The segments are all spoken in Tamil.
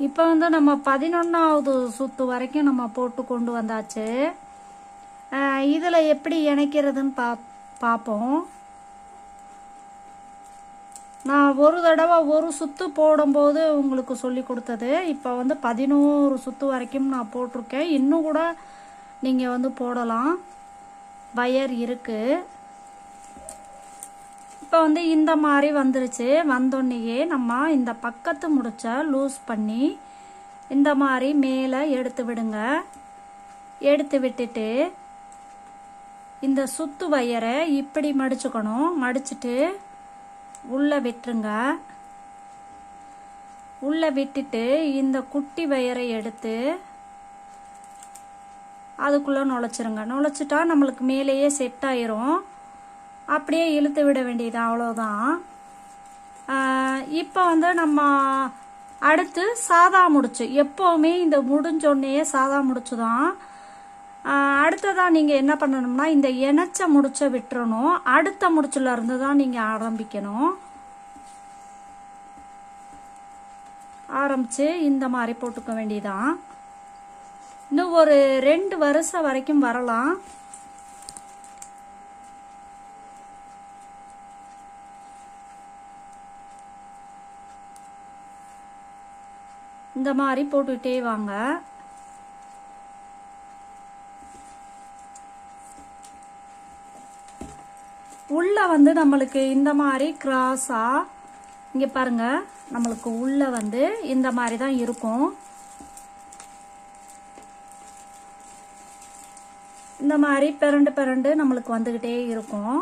இப்போ வந்து நம்ம 11வது சுத்து வரைக்கும் நம்ம போட்டு கொண்டு வந்தாச்சு. இதில் எப்படி இணைக்கிறதுன்னு பார்ப்போம். நான் ஒரு தடவை ஒரு சுத்து போடும்போது உங்களுக்கு சொல்லி கொடுத்தது. இப்போ வந்து 11 சுத்து வரைக்கும் நான் போட்டிருக்கேன். இன்னும் கூட நீங்கள் வந்து போடலாம், வயர் இருக்குது. இப்போ வந்து இந்த மாதிரி வந்துருச்சு. வந்தோடனேயே நம்ம இந்த பக்கத்து முடிச்ச லூஸ் பண்ணி இந்த மாதிரி மேலே எடுத்து விடுங்க. எடுத்து விட்டுட்டு இந்த சுத்து வயரை இப்படி மடிச்சுக்கணும். மடிச்சுட்டு உள்ளே விட்டுருங்க. உள்ளே விட்டுட்டு இந்த குட்டி வயரை எடுத்து அதுக்குள்ளே நுழைச்சிருங்க. நுழைச்சிட்டா நம்மளுக்கு மேலேயே செட் ஆயிரும். அப்படியே இழுத்து விட வேண்டியது, அவ்வளோதான். இப்போ வந்து நம்ம அடுத்து சாதா முடிச்சு, எப்போவுமே இந்த முடிஞ்சோடனே சாதா முடிச்சு தான். அடுத்ததான் நீங்கள் என்ன பண்ணணும்னா இந்த இணைச்ச முடிச்ச விட்டுறணும். அடுத்த முடிச்சுல இருந்து தான் நீங்கள் ஆரம்பிக்கணும். ஆரம்பித்து இந்த மாதிரி போட்டுக்க வேண்டியதான். இன்னும் ஒரு 2 வருஷம் வரைக்கும் வரலாம். இந்த மாதிரி போட்டுக்கிட்டே வாங்க. உள்ள வந்து நம்மளுக்கு இந்த மாதிரி கிராஸா இங்கே பாருங்க, நம்மளுக்கு உள்ள வந்து இந்த மாதிரி தான் இருக்கும். இந்த மாதிரி பிறண்டு பிறண்டு நம்மளுக்கு வந்துக்கிட்டே இருக்கும்.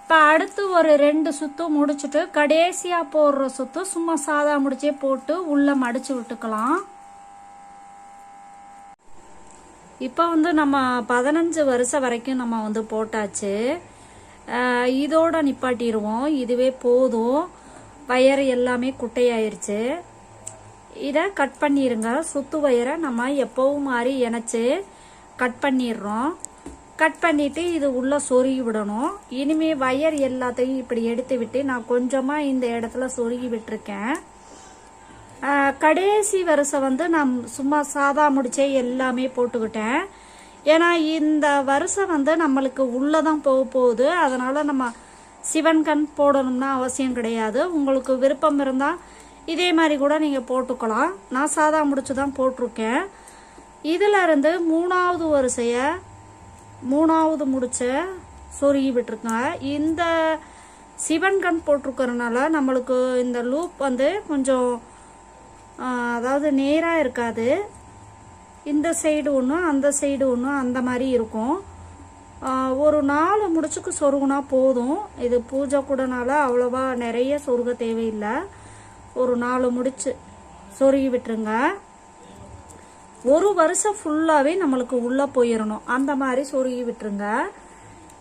இப்போ அடுத்து ஒரு 2 சுத்து முடிச்சுட்டு கடைசியாக போடுற சுத்து சும்மா சாதா முடிச்சே போட்டு உள்ளே மடிச்சு விட்டுக்கலாம். இப்போ வந்து நம்ம 15 வருஷம் வரைக்கும் நம்ம வந்து போட்டாச்சு. இதோட நிப்பாட்டிடுவோம். இதுவே போதும். வயர் எல்லாமே குட்டையாயிருச்சு. இதை கட் பண்ணிடுங்க. சுத்து வயரை நம்ம எப்பவும் மாதிரி இணைச்சி கட் பண்ணிடுறோம். கட் பண்ணிவிட்டு இது உள்ளே சொருகி விடணும். இனிமேல் வயர் எல்லாத்தையும் இப்படி எடுத்து விட்டு நான் கொஞ்சமாக இந்த இடத்துல சொருகி விட்டுருக்கேன். கடைசி வருஷம் வந்து நான் சும்மா சாதா முடிச்சே எல்லாமே போட்டுக்கிட்டேன். ஏன்னா இந்த வருஷம் வந்து நம்மளுக்கு உள்ளே தான் போக போகுது. அதனால் நம்ம சிவன் கண் போடணும்னா அவசியம் கிடையாது. உங்களுக்கு விருப்பம் இருந்தால் இதே மாதிரி கூட நீங்கள் போட்டுக்கலாம். நான் சாதா முடிச்சு தான் போட்டிருக்கேன். இதில் இருந்து 3வது வரிசைய 3வது முடிச்ச சொருகி விட்டுருக்கேன். இந்த சிவன் கண் போட்டிருக்கிறதுனால நம்மளுக்கு இந்த லூப் வந்து கொஞ்சம் அதாவது நேராக இருக்காது. இந்த சைடு ஒன்று அந்த சைடு ஒன்று அந்த மாதிரி இருக்கும். ஒரு 4 முடிச்சுக்கு சொருகுனா போதும். இது பூஜை கூடனால அவ்வளோவா நிறைய சொருக தேவையில்லை. ஒரு 4 முடிச்சு சொருகி விட்டுருங்க. ஒரு வருஷம் ஃபுல்லாகவே நம்மளுக்கு உள்ளே போயிடணும். அந்த மாதிரி சொருகி விட்டுருங்க.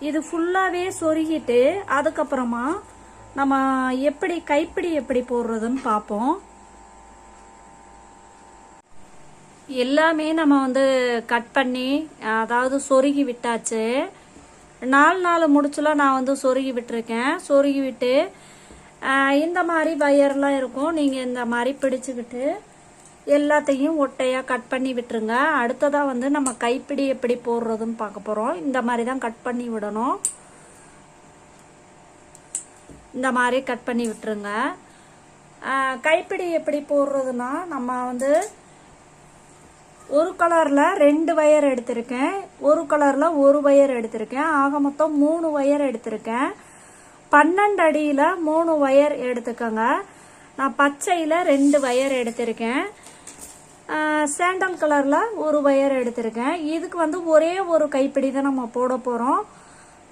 இது ஃபுல்லாகவே சொருகிட்டு அதுக்கப்புறமா நம்ம எப்படி கைப்பிடி எப்படி போடுறதுன்னு பார்ப்போம். எல்லாமே நம்ம வந்து கட் பண்ணி அதாவது சொருகி விட்டாச்சு. 4 முடிச்சுல நான் வந்து சொருகி விட்டுருக்கேன். சொருகி விட்டு இந்த மாதிரி வயர்லாம் இருக்கும். நீங்கள் இந்த மாதிரி பிடிச்சிக்கிட்டு எல்லாத்தையும் ஒட்டையாக கட் பண்ணி விட்டுருங்க. அடுத்ததாக வந்து நம்ம கைப்பிடி எப்படி போடுறதுன்னு பார்க்க போகிறோம். இந்த மாதிரி தான் கட் பண்ணி விடணும். இந்த மாதிரி கட் பண்ணி விட்டுருங்க. கைப்பிடி எப்படி போடுறதுன்னா நம்ம வந்து ஒரு கலரில் 2 வயர் எடுத்திருக்கேன். ஒரு கலரில் 1 வயர் எடுத்திருக்கேன். ஆக மொத்தம் 3 வயர் எடுத்திருக்கேன். 12 அடியில் 3 வயர் எடுத்துக்கோங்க. நான் பச்சையில் 2 வயர் எடுத்திருக்கேன். சாண்டல் கலரில் 1 வயர் எடுத்திருக்கேன். இதுக்கு வந்து ஒரே ஒரு கைப்பிடி தான் நம்ம போட போகிறோம்.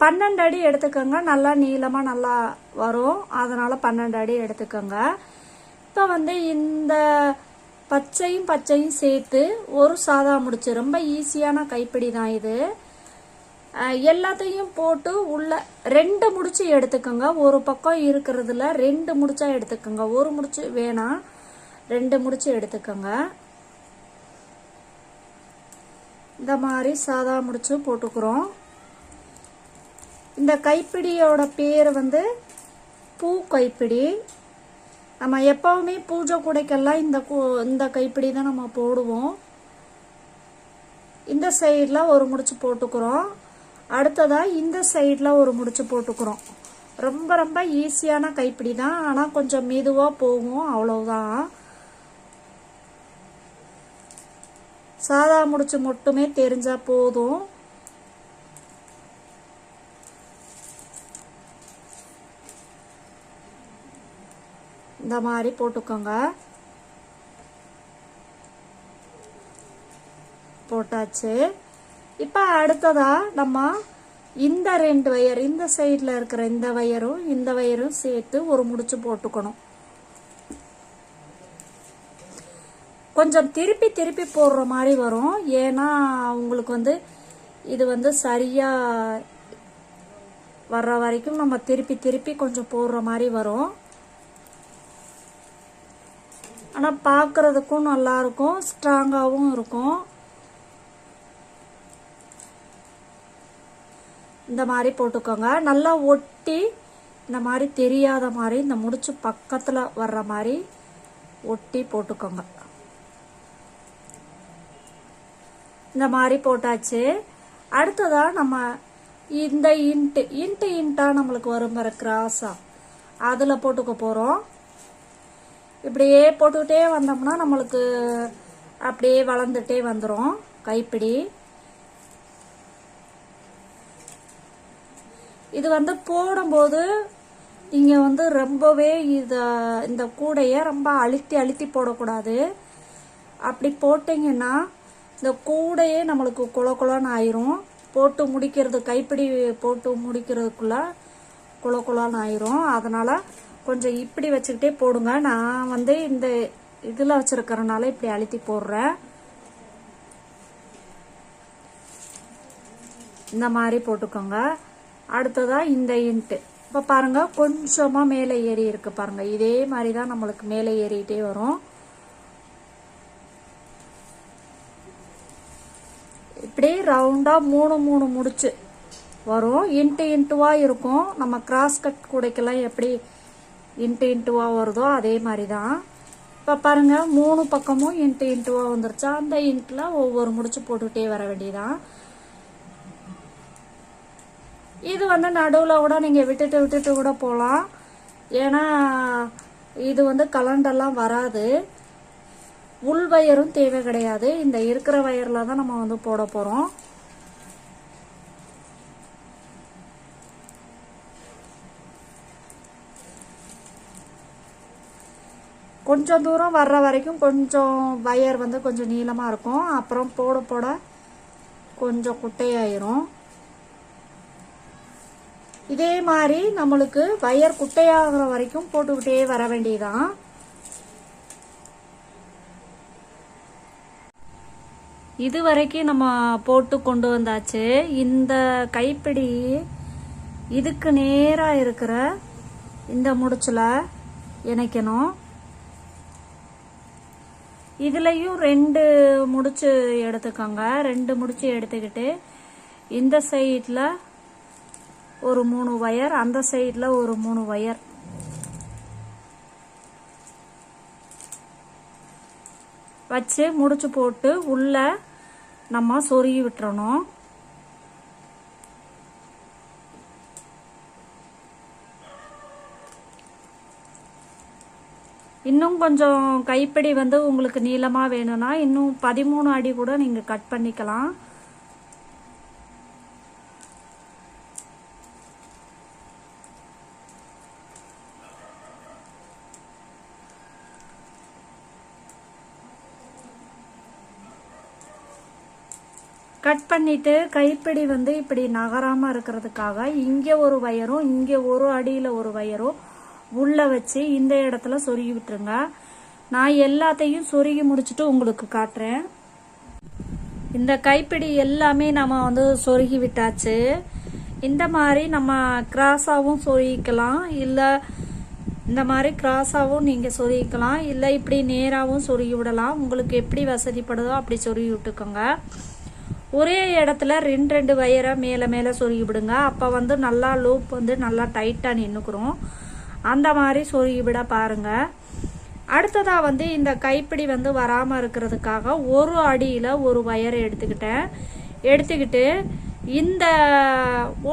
12 அடி எடுத்துக்கோங்க. நல்லா நீளமாக நல்லா வரும். அதனால் 12 அடி எடுத்துக்கோங்க. இப்போ வந்து இந்த பச்சையும் சேர்த்து ஒரு சாதா முடிச்சு, ரொம்ப ஈஸியான கைப்பிடி தான் இது. எல்லாத்தையும் போட்டு உள்ள 2 முடிச்சு எடுத்துக்கோங்க. ஒரு பக்கம் இருக்கிறதுல 2 முடிச்சா எடுத்துக்கோங்க. ஒரு முடிச்சு வேணாம், 2 முடிச்சு எடுத்துக்கோங்க. இந்த மாதிரி சாதா முடிச்சு போட்டுக்கிறோம். இந்த கைப்பிடியோட பேர் வந்து பூ கைப்பிடி. நம்ம எப்பவுமே பூஜை கூடைக்கெல்லாம் இந்த கைப்பிடி தான் நம்ம போடுவோம். இந்த சைடில் ஒரு முடிச்சு போட்டுக்கிறோம். அடுத்ததாக இந்த சைடில் ஒரு முடிச்சு போட்டுக்கிறோம். ரொம்ப ரொம்ப ஈஸியான கைப்பிடி தான், ஆனால் கொஞ்சம் மெதுவாக போகும், அவ்வளவுதான். சாதா முடிச்சு மட்டுமே தெரிஞ்சா போதும். இந்த மாதிரி போட்டுக்கோங்க. போட்டாச்சு. இப்போ அடுத்ததா நம்ம இந்த 2 வயர், இந்த சைடில் இருக்கிற இந்த வயரும் சேர்த்து ஒரு முடிச்சு போட்டுக்கணும். கொஞ்சம் திருப்பி திருப்பி போடுற மாதிரி வரும், ஏன்னா உங்களுக்கு இது சரியா வர்ற வரைக்கும் நம்ம திருப்பி திருப்பி கொஞ்சம் போடுற மாதிரி வரும். ஆனால் பார்க்கறதுக்கும் நல்லா இருக்கும், ஸ்ட்ராங்காகவும் இருக்கும். இந்த மாதிரி போட்டுக்கோங்க. நல்லா ஒட்டி இந்த மாதிரி தெரியாத மாதிரி இந்த முடிச்சு பக்கத்தில் வர்ற மாதிரி ஒட்டி போட்டுக்கோங்க. இந்த மாதிரி போட்டாச்சு. அடுத்ததா நம்ம இந்த இன்ட்டா நம்மளுக்கு வரும் பாரு கிராஸா, அதில் போட்டுக்க போகிறோம். இப்படியே போட்டுக்கிட்டே வந்தோம்னா நம்மளுக்கு அப்படியே வளர்ந்துட்டே வந்துடும் கைப்பிடி. இது போடும்போது நீங்கள் ரொம்பவே இந்த கூடையை ரொம்ப அழுத்தி அழுத்தி போடக்கூடாது. அப்படி போட்டிங்கன்னா இந்த கூடையே நம்மளுக்கு குள குளன்னு ஆயிரும். போட்டு முடிக்கிறது, கைப்பிடி போட்டு முடிக்கிறதுக்குள்ள குள குளன்னு ஆயிரும். அதனால் கொஞ்சம் இப்படி வச்சுக்கிட்டே போடுங்க. நான் இந்த இதில் வச்சுருக்கறனால இப்படி அழுத்தி போடுறேன். இந்த மாதிரி போட்டுக்கோங்க. அடுத்ததா இந்த இன்ட்டு இப்போ பாருங்க, கொஞ்சமாக மேலே ஏறி இருக்கு பாருங்க. இதே மாதிரி தான் நம்மளுக்கு மேலே ஏறிட்டே வரும். இப்படி ரவுண்டாக 3 முடிச்சு வரும். இன்ட்டுவா இருக்கும். நம்ம கிராஸ் கட் கூடைக்கெல்லாம் எப்படி இன்ட்டுவா வருதோ அதே மாதிரி தான். இப்போ பாருங்க, 3 பக்கமும் இன்ட்டுவா வந்துருச்சா. அந்த இன்ட்டில் ஒவ்வொரு முடிச்சு போட்டுக்கிட்டே வர வேண்டியதான். இது நடுவில் கூட நீங்கள் விட்டுட்டு கூட போகலாம். ஏன்னா இது கலண்டெல்லாம் வராது. உள் வயரும் தேவை கிடையாது. இந்த இருக்கிற வயரில் தான் நம்ம போட போகிறோம். கொஞ்சம் தூரம் வர்ற வரைக்கும் கொஞ்சம் வயர் கொஞ்சம் நீளமாக இருக்கும். அப்புறம் போட போட கொஞ்சம் குட்டையாயிரும். இதே மாதிரி நம்மளுக்கு வயர் குட்டையாகிற வரைக்கும் போட்டுக்கிட்டே வர வேண்டியதான். இது வரைக்கும் நம்ம போட்டு கொண்டு வந்தாச்சு. இந்த கைப்பிடி இதுக்கு நேராக இருக்கிற இந்த முடிச்சுல இணைக்கணும். இதுலயும் 2 முடிச்சு எடுத்துக்கோங்க. 2 முடிச்சு எடுத்துக்கிட்டு இந்த சைட்ல ஒரு 3 வயர், அந்த சைட்ல ஒரு 3 வயர் வச்சு முடிச்சு போட்டு உள்ள நம்ம சொருகி விட்டுறணும். இன்னும் கொஞ்சம் கைப்பிடி உங்களுக்கு நீளமாக வேணும்னா இன்னும் 13 அடி கூட நீங்கள் கட் பண்ணிக்கலாம். கட் பண்ணிட்டு கைப்பிடி இப்படி நகராமல் இருக்கிறதுக்காக இங்கே ஒரு வயரும் இங்கே ஒரு அடியில் ஒரு வயரும் உள்ள வச்சு இந்த இடத்துல சொருகி விட்டுருங்க. நான் எல்லாத்தையும் சொருகி முடிச்சுட்டு உங்களுக்கு காட்டுறேன். இந்த கைப்பிடி எல்லாமே நம்ம சொருகி விட்டாச்சு. இந்த மாதிரி நம்ம கிராஸாகவும் சொருகிக்கலாம், இல்லை இந்த மாதிரி கிராஸாகவும் நீங்கள் சொருகிக்கலாம், இல்லை இப்படி நேராகவும் சொருகி விடலாம். உங்களுக்கு எப்படி வசதிப்படுதோ அப்படி சொருகி விட்டுக்கோங்க. ஒரே இடத்துல 2 வயரை மேலே மேலே சொருகி விடுங்க. அப்போ நல்லா லூப் நல்லா டைட்டாக நின்றுக்கிறோம். அந்த மாதிரி சொருகி விட பாருங்கள். அடுத்ததாக வந்து இந்த கைப்பிடி வந்து வராமல் இருக்கிறதுக்காக ஒரு அடியில் ஒரு வயரை எடுத்துக்கிட்டு இந்த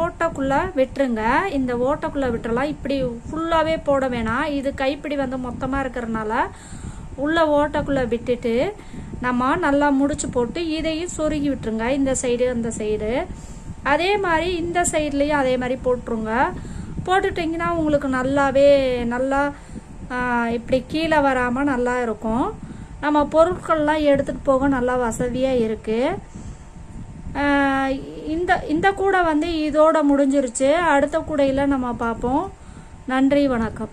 ஓட்டைக்குள்ளே விட்டுருங்க. இந்த ஓட்டைக்குள்ளே விட்டுறலாம். இப்படி ஃபுல்லாகவே போட வேணாம். இது கைப்பிடி வந்து மொத்தமாக இருக்கிறதுனால உள்ள ஓட்டைக்குள்ளே விட்டுட்டு நம்ம நல்லா முடிச்சு போட்டு இதையும் சொருகி விட்டுருங்க. இந்த சைடு அந்த சைடு அதே மாதிரி இந்த சைட்லேயும் அதே மாதிரி போட்டுருங்க. போட்டுட்டிங்கன்னா உங்களுக்கு நல்லா இப்படி கீழே வராமல் நல்லா இருக்கும். நம்ம பொருட்கள்லாம் எடுத்துகிட்டு போக நல்லா வசதியாக இருக்குது. இந்த கூடை வந்து இதோட முடிஞ்சிருச்சு. அடுத்த கூடையில் நம்ம பார்ப்போம். நன்றி, வணக்கம்.